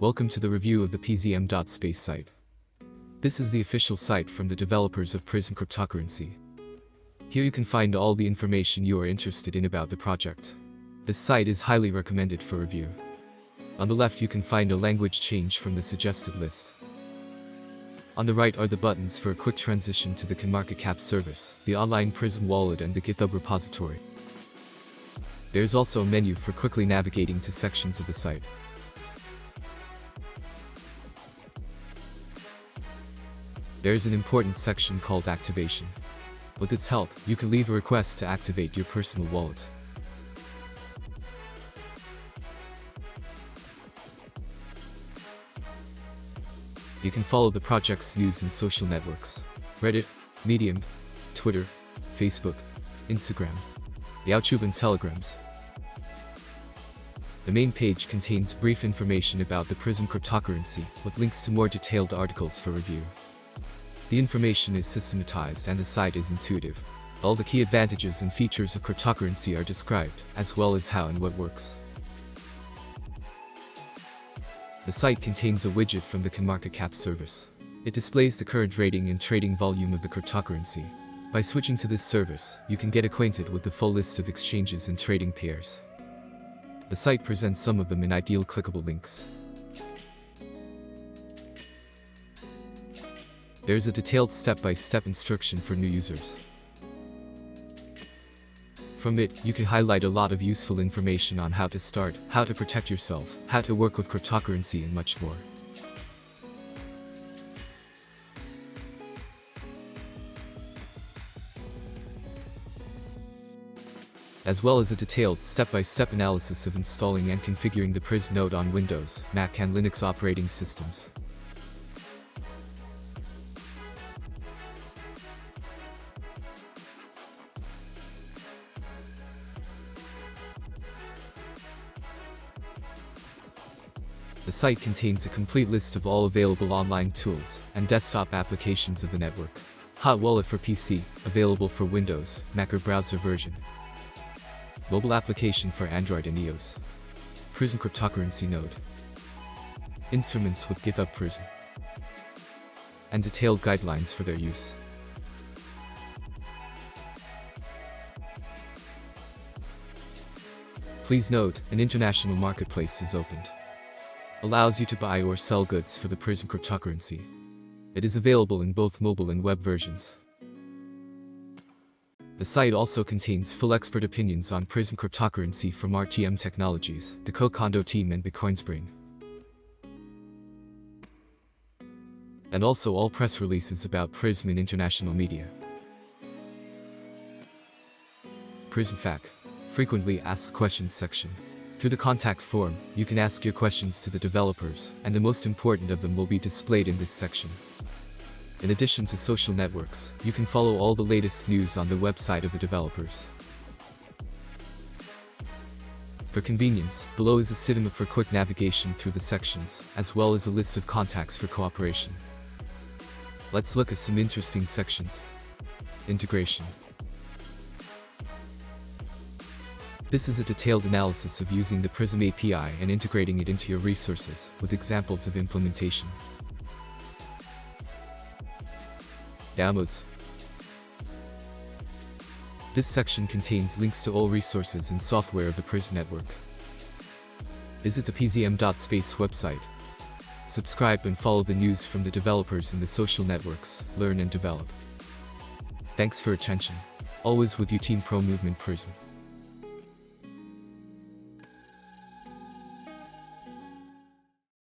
Welcome to the review of the Pzm.space site. This is the official site from the developers of Prizm cryptocurrency. Here you can find all the information you are interested in about the project. This site is highly recommended for review. On the left you can find a language change from the suggested list. On the right are the buttons for a quick transition to the CoinMarketCap service, the online Prizm wallet and the GitHub repository. There is also a menu for quickly navigating to sections of the site. There is an important section called Activation. With its help, you can leave a request to activate your personal wallet. You can follow the project's news in social networks: Reddit, Medium, Twitter, Facebook, Instagram, YouTube and Telegrams. The main page contains brief information about the Prizm cryptocurrency, with links to more detailed articles for review. The information is systematized and the site is intuitive. All the key advantages and features of cryptocurrency are described, as well as how and what works. The site contains a widget from the CoinMarketCap service. It displays the current rating and trading volume of the cryptocurrency. By switching to this service, you can get acquainted with the full list of exchanges and trading pairs. The site presents some of them in ideal clickable links. There is a detailed step-by-step instruction for new users. From it, you can highlight a lot of useful information on how to start, how to protect yourself, how to work with cryptocurrency and much more. As well as a detailed step-by-step analysis of installing and configuring the Prizm node on Windows, Mac and Linux operating systems. The site contains a complete list of all available online tools and desktop applications of the network. Hot Wallet for PC, available for Windows, Mac or browser version. Mobile application for Android and iOS. Prizm cryptocurrency node. Instruments with GitHub Prizm. And detailed guidelines for their use. Please note, an international marketplace is opened. Allows you to buy or sell goods for the Prizm cryptocurrency. It is available in both mobile and web versions. The site also contains full expert opinions on Prizm cryptocurrency from RTM Technologies, the co-Kondo team and Bitcoinspring. And also all press releases about Prizm in international media. Prizm FAQ, frequently asked questions section. Through the contact form, you can ask your questions to the developers, and the most important of them will be displayed in this section. In addition to social networks, you can follow all the latest news on the website of the developers. For convenience, below is a sitemap for quick navigation through the sections, as well as a list of contacts for cooperation. Let's look at some interesting sections. Integration. This is a detailed analysis of using the Prizm API and integrating it into your resources, with examples of implementation. Downloads. This section contains links to all resources and software of the Prizm network. Visit the Pzm.space website. Subscribe and follow the news from the developers in the social networks, learn and develop. Thanks for attention. Always with you Team Pro Movement Prizm.